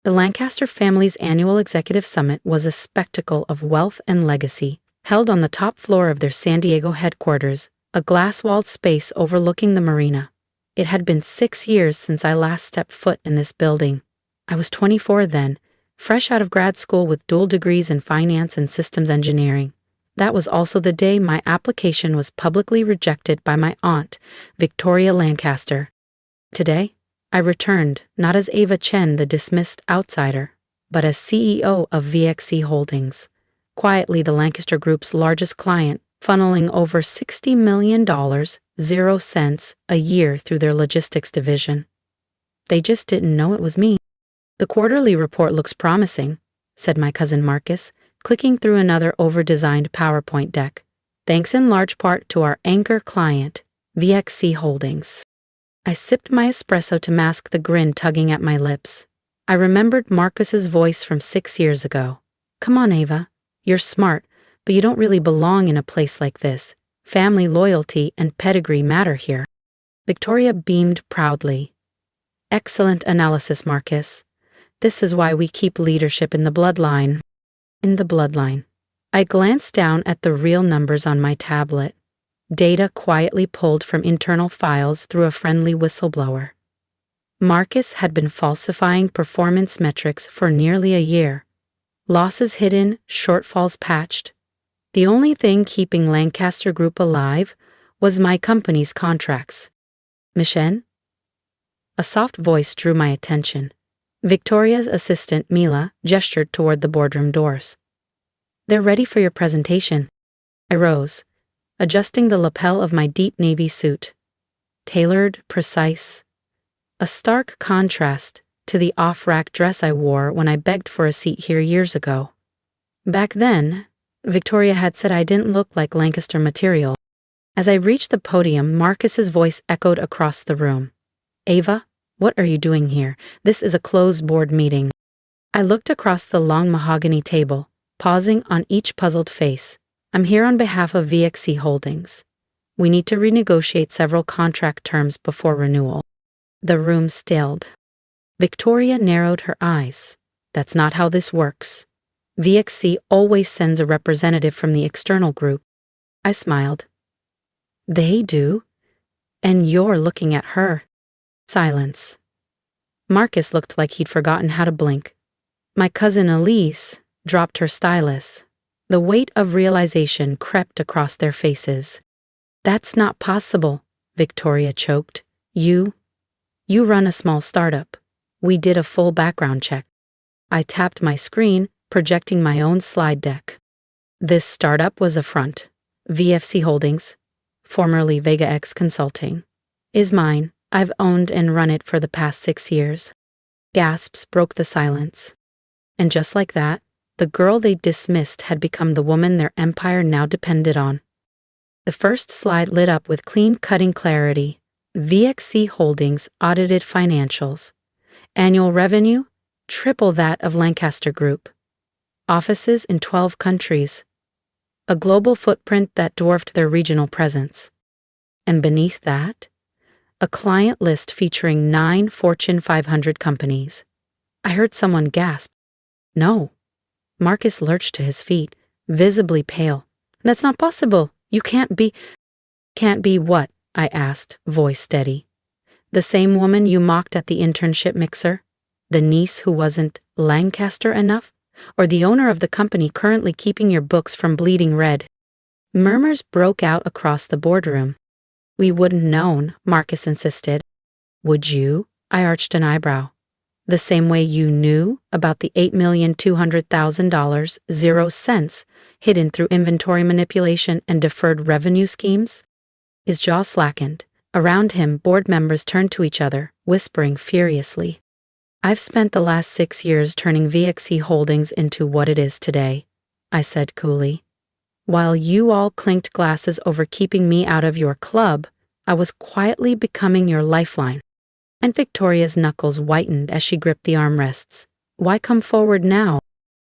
The Lancaster family's annual executive summit was a spectacle of wealth and legacy, held on the top floor of their San Diego headquarters, a glass-walled space overlooking the marina. It had been 6 years since I last stepped foot in this building. I was 24 then, fresh out of grad school with dual degrees in finance and systems engineering. That was also the day my application was publicly rejected by my aunt, Victoria Lancaster. Today, I returned, not as Ava Chen, the dismissed outsider, but as CEO of VXC Holdings, quietly the Lancaster Group's largest client, funneling over $60 million, 0 cents, a year through their logistics division. They just didn't know it was me. "The quarterly report looks promising," said my cousin Marcus, clicking through another over-designed PowerPoint deck. "Thanks in large part to our anchor client, VXC Holdings." I sipped my espresso to mask the grin tugging at my lips. I remembered Marcus's voice from 6 years ago. "Come on, Ava. You're smart, but you don't really belong in a place like this. Family loyalty and pedigree matter here." Victoria beamed proudly. "Excellent analysis, Marcus. This is why we keep leadership in the bloodline." In the bloodline. I glanced down at the real numbers on my tablet. Data quietly pulled from internal files through a friendly whistleblower. Marcus had been falsifying performance metrics for nearly a year. Losses hidden, shortfalls patched. The only thing keeping Lancaster Group alive was my company's contracts. "Michelle?" A soft voice drew my attention. Victoria's assistant, Mila, gestured toward the boardroom doors. "They're ready for your presentation." I rose, adjusting the lapel of my deep navy suit. Tailored, precise. A stark contrast to the off-rack dress I wore when I begged for a seat here years ago. Back then, Victoria had said I didn't look like Lancaster material. As I reached the podium, Marcus's voice echoed across the room. "Ava, what are you doing here? This is a closed board meeting." I looked across the long mahogany table, pausing on each puzzled face. "I'm here on behalf of VXC Holdings. We need to renegotiate several contract terms before renewal." The room stilled. Victoria narrowed her eyes. "That's not how this works. VXC always sends a representative from the external group." I smiled. "They do? And you're looking at her." Silence. Marcus looked like he'd forgotten how to blink. My cousin Elise dropped her stylus. The weight of realization crept across their faces. "That's not possible," Victoria choked. You run a small startup. We did a full background check." I tapped my screen, projecting my own slide deck. "This startup was a front. VXC Holdings, formerly Vega X Consulting, is mine. I've owned and run it for the past 6 years." Gasps broke the silence. And just like that, the girl they dismissed had become the woman their empire now depended on. The first slide lit up with clean-cutting clarity. VXC Holdings audited financials. Annual revenue, triple that of Lancaster Group. Offices in 12 countries. A global footprint that dwarfed their regional presence. And beneath that, a client list featuring 9 Fortune 500 companies. I heard someone gasp. "No." Marcus lurched to his feet, visibly pale. "That's not possible. You can't be—" "Can't be what?" I asked, voice steady. "The same woman you mocked at the internship mixer? The niece who wasn't Lancaster enough? Or the owner of the company currently keeping your books from bleeding red?" Murmurs broke out across the boardroom. "We wouldn't known," Marcus insisted. "Would you?" I arched an eyebrow. "The same way you knew about the $8,200,000, 0 cents, hidden through inventory manipulation and deferred revenue schemes?" His jaw slackened. Around him, board members turned to each other, whispering furiously. "I've spent the last 6 years turning VXC Holdings into what it is today," I said coolly. "While you all clinked glasses over keeping me out of your club, I was quietly becoming your lifeline." And Victoria's knuckles whitened as she gripped the armrests. "Why come forward now?"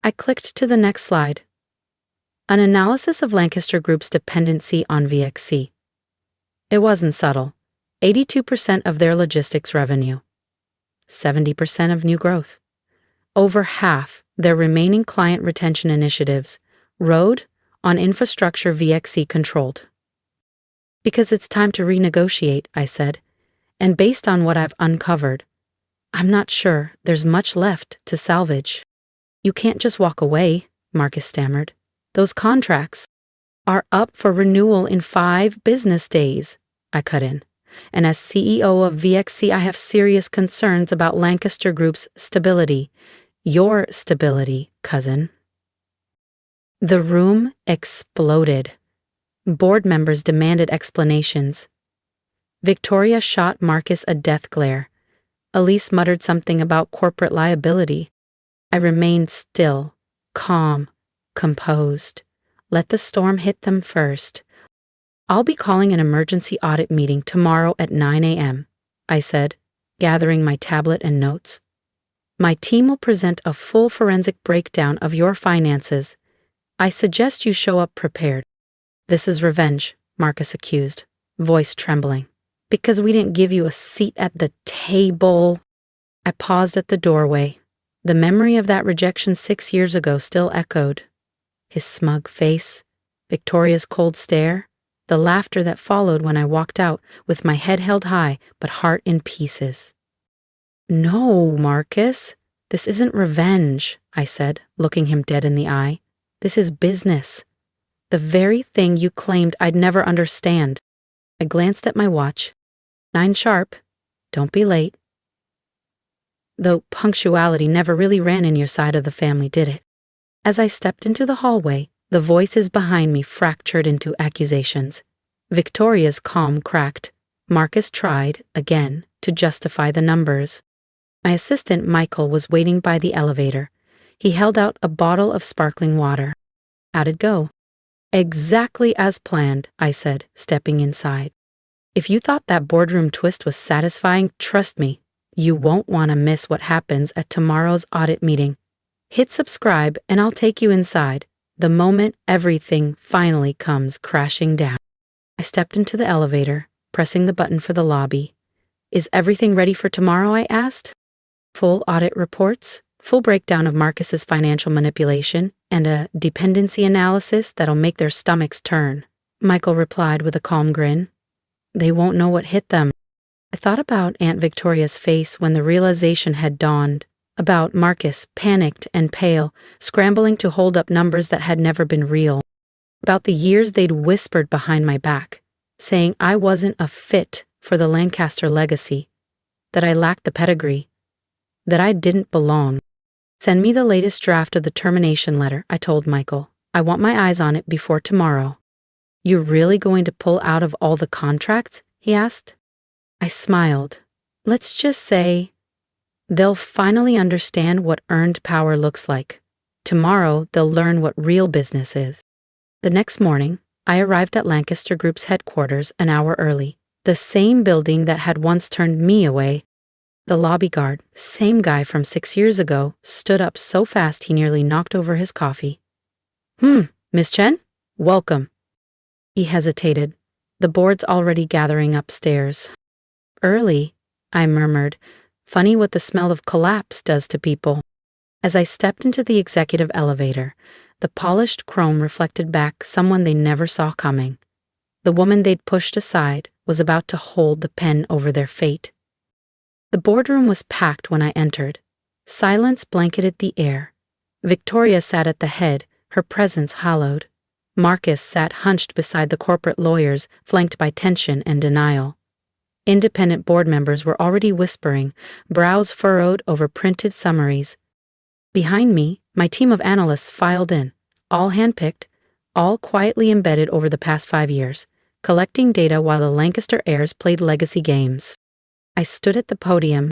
I clicked to the next slide. An analysis of Lancaster Group's dependency on VXC. It wasn't subtle. 82% of their logistics revenue. 70% of new growth. Over half their remaining client retention initiatives rode on infrastructure VXC controlled. Because it's time to renegotiate, I said, and based on what I've uncovered, I'm not sure there's much left to salvage. You can't just walk away, Marcus stammered. Those contracts are up for renewal in 5 business days, I cut in. And as CEO of VXC, I have serious concerns about Lancaster Group's stability. Your stability, cousin. The room exploded. Board members demanded explanations. Victoria shot Marcus a death glare. Elise muttered something about corporate liability. I remained still, calm, composed. Let the storm hit them first. I'll be calling an emergency audit meeting tomorrow at 9 a.m., I said, gathering my tablet and notes. My team will present a full forensic breakdown of your finances. I suggest you show up prepared. This is revenge, Marcus accused, voice trembling. Because we didn't give you a seat at the table. I paused at the doorway. The memory of that rejection 6 years ago still echoed. His smug face, Victoria's cold stare, the laughter that followed when I walked out with my head held high but heart in pieces. No, Marcus, this isn't revenge, I said, looking him dead in the eye. This is business. The very thing you claimed I'd never understand. I glanced at my watch. 9 sharp. Don't be late. Though punctuality never really ran in your side of the family, did it? As I stepped into the hallway, the voices behind me fractured into accusations. Victoria's calm cracked. Marcus tried, again, to justify the numbers. My assistant, Michael, was waiting by the elevator. He held out a bottle of sparkling water. How'd it go? Exactly as planned, I said, stepping inside. If you thought that boardroom twist was satisfying, trust me, you won't want to miss what happens at tomorrow's audit meeting. Hit subscribe and I'll take you inside, the moment everything finally comes crashing down. I stepped into the elevator, pressing the button for the lobby. Is everything ready for tomorrow? I asked. Full audit reports, full breakdown of Marcus's financial manipulation, and a dependency analysis that'll make their stomachs turn, Michael replied with a calm grin. They won't know what hit them. I thought about Aunt Victoria's face when the realization had dawned, about Marcus, panicked and pale, scrambling to hold up numbers that had never been real, about the years they'd whispered behind my back, saying I wasn't a fit for the Lancaster legacy, that I lacked the pedigree, that I didn't belong. Send me the latest draft of the termination letter, I told Michael. I want my eyes on it before tomorrow. You're really going to pull out of all the contracts? He asked. I smiled. Let's just say they'll finally understand what earned power looks like. Tomorrow, they'll learn what real business is. The next morning, I arrived at Lancaster Group's headquarters an hour early, the same building that had once turned me away. The lobby guard, same guy from 6 years ago, stood up so fast he nearly knocked over his coffee. Miss Chen? Welcome. He hesitated. The board's already gathering upstairs. Early, I murmured. Funny what the smell of collapse does to people. As I stepped into the executive elevator, the polished chrome reflected back someone they never saw coming. The woman they'd pushed aside was about to hold the pen over their fate. The boardroom was packed when I entered. Silence blanketed the air. Victoria sat at the head, her presence hallowed. Marcus sat hunched beside the corporate lawyers, flanked by tension and denial. Independent board members were already whispering, brows furrowed over printed summaries. Behind me, my team of analysts filed in, all handpicked, all quietly embedded over the past 5 years, collecting data while the Lancaster heirs played legacy games. I stood at the podium.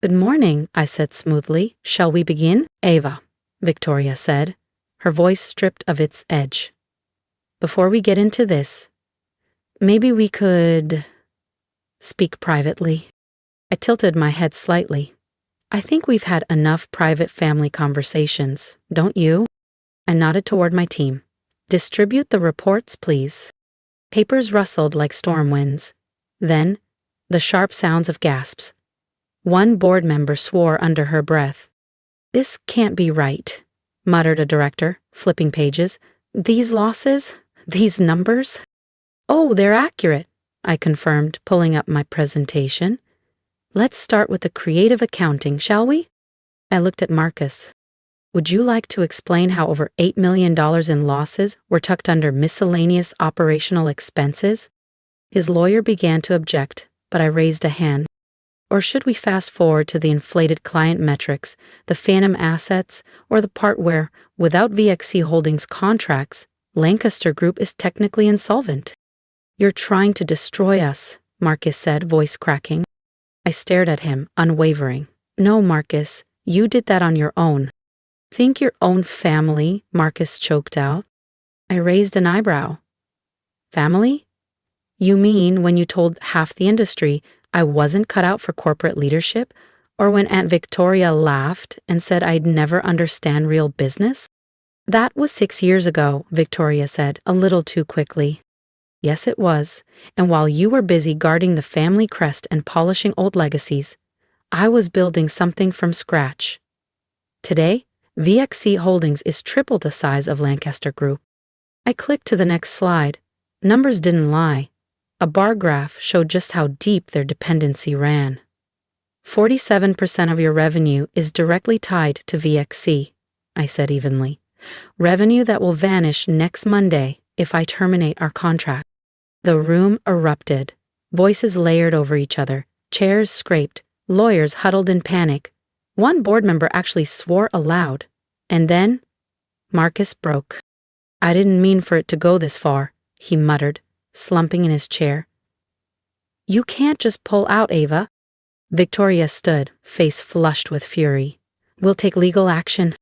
Good morning, I said smoothly. Shall we begin? Ava, Victoria said, her voice stripped of its edge. Before we get into this, maybe we could speak privately. I tilted my head slightly. I think we've had enough private family conversations, don't you? I nodded toward my team. Distribute the reports, please. Papers rustled like storm winds. Then, the sharp sounds of gasps. One board member swore under her breath. This can't be right, muttered a director, flipping pages. These losses? These numbers? Oh, they're accurate, I confirmed, pulling up my presentation. Let's start with the creative accounting, shall we? I looked at Marcus. Would you like to explain how over $8 million in losses were tucked under miscellaneous operational expenses? His lawyer began to object, but I raised a hand. Or should we fast forward to the inflated client metrics, the phantom assets, or the part where, without VXC Holdings contracts, Lancaster Group is technically insolvent? You're trying to destroy us, Marcus said, voice cracking. I stared at him, unwavering. No, Marcus, you did that on your own. Think your own family, Marcus choked out. I raised an eyebrow. Family? You mean when you told half the industry I wasn't cut out for corporate leadership, or when Aunt Victoria laughed and said I'd never understand real business? That was 6 years ago, Victoria said, a little too quickly. Yes, it was, and while you were busy guarding the family crest and polishing old legacies, I was building something from scratch. Today, VXC Holdings is triple the size of Lancaster Group. I clicked to the next slide. Numbers didn't lie. A bar graph showed just how deep their dependency ran. 47% of your revenue is directly tied to VXC, I said evenly. Revenue that will vanish next Monday if I terminate our contract. The room erupted. Voices layered over each other. Chairs scraped. Lawyers huddled in panic. One board member actually swore aloud. And then, Marcus broke. I didn't mean for it to go this far, he muttered, slumping in his chair. You can't just pull out, Ava. Victoria stood, face flushed with fury. We'll take legal action.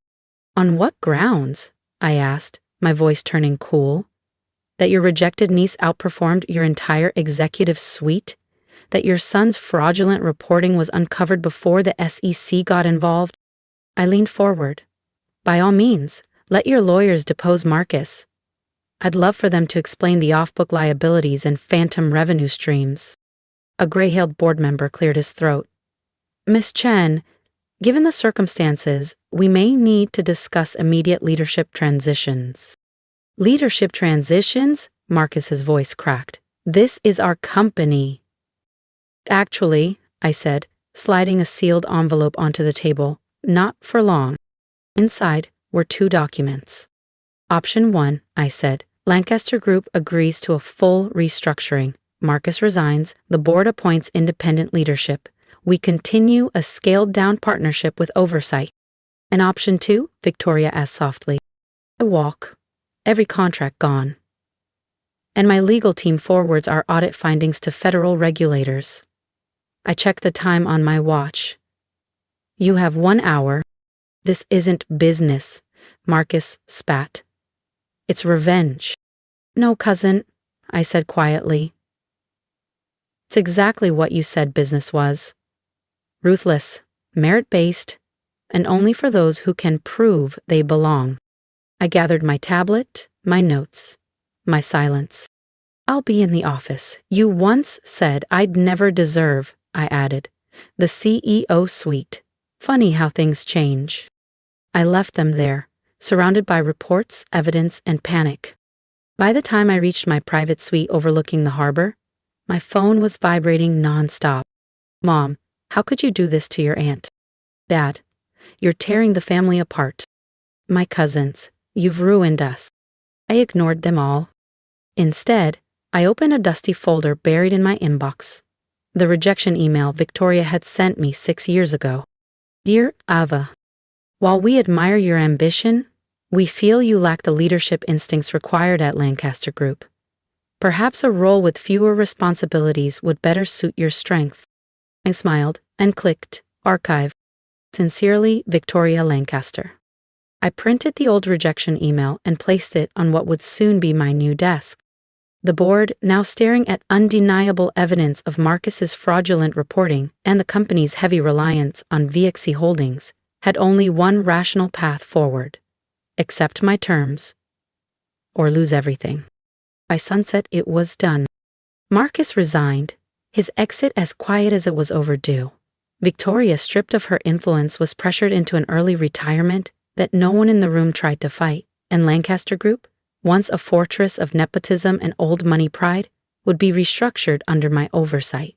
On what grounds? I asked, my voice turning cool. That your rejected niece outperformed your entire executive suite? That your son's fraudulent reporting was uncovered before the SEC got involved? I leaned forward. By all means, let your lawyers depose Marcus. I'd love for them to explain the off-book liabilities and phantom revenue streams. A gray-haired board member cleared his throat. Miss Chen, given the circumstances, we may need to discuss immediate leadership transitions. Leadership transitions? Marcus's voice cracked. This is our company. Actually, I said, sliding a sealed envelope onto the table, not for long. Inside were 2 documents. Option 1, I said, Lancaster Group agrees to a full restructuring. Marcus resigns, the board appoints independent leadership. We continue a scaled-down partnership with oversight. And option 2, Victoria asked softly. I walk. Every contract gone. And my legal team forwards our audit findings to federal regulators. I checked the time on my watch. You have 1 hour. This isn't business, Marcus spat. It's revenge. No, cousin, I said quietly. It's exactly what you said business was. Ruthless, merit-based, and only for those who can prove they belong. I gathered my tablet, my notes, my silence. I'll be in the office. You once said I'd never deserve, I added, the CEO suite. Funny how things change. I left them there, surrounded by reports, evidence, and panic. By the time I reached my private suite overlooking the harbor, my phone was vibrating nonstop. Mom, how could you do this to your aunt? Dad, you're tearing the family apart. My cousins, you've ruined us. I ignored them all. Instead, I opened a dusty folder buried in my inbox. The rejection email Victoria had sent me 6 years ago. Dear Ava, while we admire your ambition, we feel you lack the leadership instincts required at Lancaster Group. Perhaps a role with fewer responsibilities would better suit your strength. I smiled and clicked Archive. Sincerely, Victoria Lancaster. I printed the old rejection email and placed it on what would soon be my new desk. The board, now staring at undeniable evidence of Marcus's fraudulent reporting and the company's heavy reliance on VXC Holdings, had only one rational path forward. Accept my terms, or lose everything. By sunset, it was done. Marcus resigned, his exit as quiet as it was overdue. Victoria, stripped of her influence, was pressured into an early retirement that no one in the room tried to fight, and Lancaster Group, once a fortress of nepotism and old money pride, would be restructured under my oversight.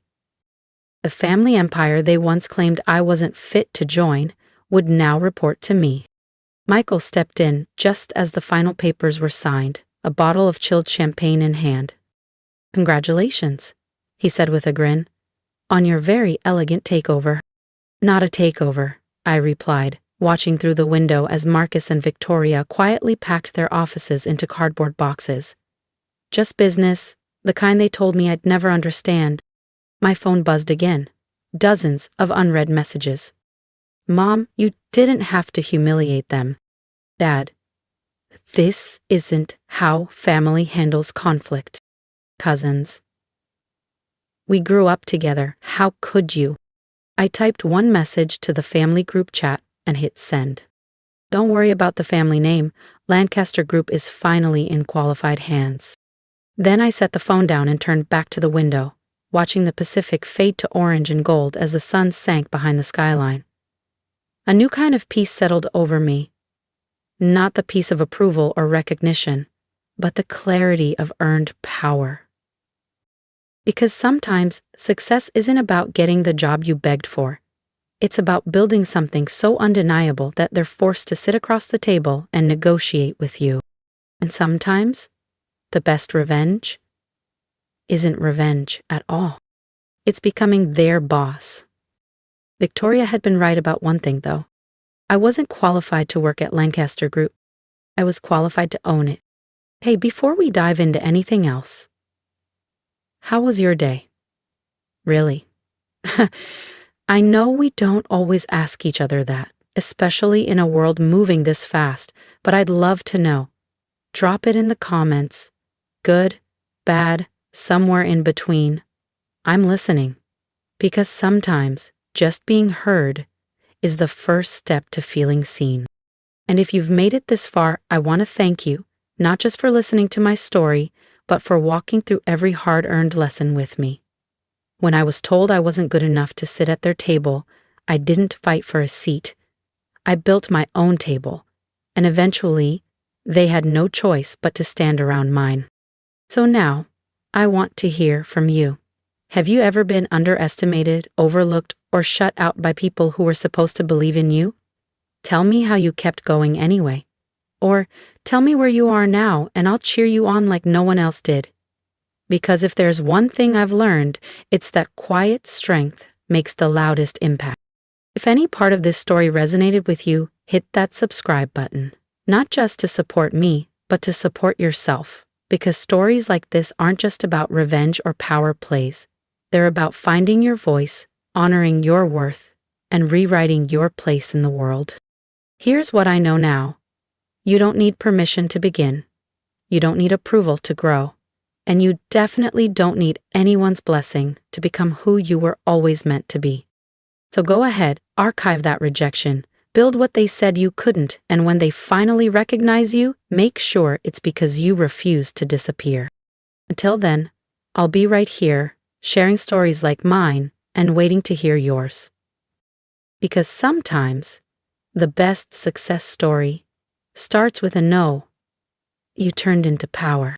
The family empire they once claimed I wasn't fit to join would now report to me. Michael stepped in just as the final papers were signed, a bottle of chilled champagne in hand. "Congratulations," he said with a grin, "on your very elegant takeover." "Not a takeover," I replied, watching through the window as Marcus and Victoria quietly packed their offices into cardboard boxes. "Just business, the kind they told me I'd never understand." My phone buzzed again. Dozens of unread messages. "Mom, you didn't have to humiliate them." "Dad, this isn't how family handles conflict." "Cousins, we grew up together. How could you?" I typed one message to the family group chat and hit send. "Don't worry about the family name. Lancaster Group is finally in qualified hands." Then I set the phone down and turned back to the window, watching the Pacific fade to orange and gold as the sun sank behind the skyline. A new kind of peace settled over me. Not the peace of approval or recognition, but the clarity of earned power. Because sometimes success isn't about getting the job you begged for. It's about building something so undeniable that they're forced to sit across the table and negotiate with you. And sometimes, the best revenge isn't revenge at all. It's becoming their boss. Victoria had been right about one thing, though. I wasn't qualified to work at Lancaster Group. I was qualified to own it. Hey, before we dive into anything else, how was your day? Really? I know we don't always ask each other that, especially in a world moving this fast, but I'd love to know. Drop it in the comments. Good, bad, somewhere in between. I'm listening. Because sometimes just being heard is the first step to feeling seen. And if you've made it this far, I want to thank you, not just for listening to my story, but for walking through every hard-earned lesson with me. When I was told I wasn't good enough to sit at their table, I didn't fight for a seat. I built my own table, and eventually, they had no choice but to stand around mine. So now, I want to hear from you. Have you ever been underestimated, overlooked, or shut out by people who were supposed to believe in you? Tell me how you kept going anyway. Or tell me where you are now, and I'll cheer you on like no one else did. Because if there's one thing I've learned, it's that quiet strength makes the loudest impact. If any part of this story resonated with you, hit that subscribe button. Not just to support me, but to support yourself. Because stories like this aren't just about revenge or power plays. They're about finding your voice, honoring your worth, and rewriting your place in the world. Here's what I know now. You don't need permission to begin. You don't need approval to grow. And you definitely don't need anyone's blessing to become who you were always meant to be. So go ahead, archive that rejection, build what they said you couldn't, and when they finally recognize you, make sure it's because you refused to disappear. Until then, I'll be right here, sharing stories like mine and waiting to hear yours. Because sometimes, the best success story starts with a no you turned into power.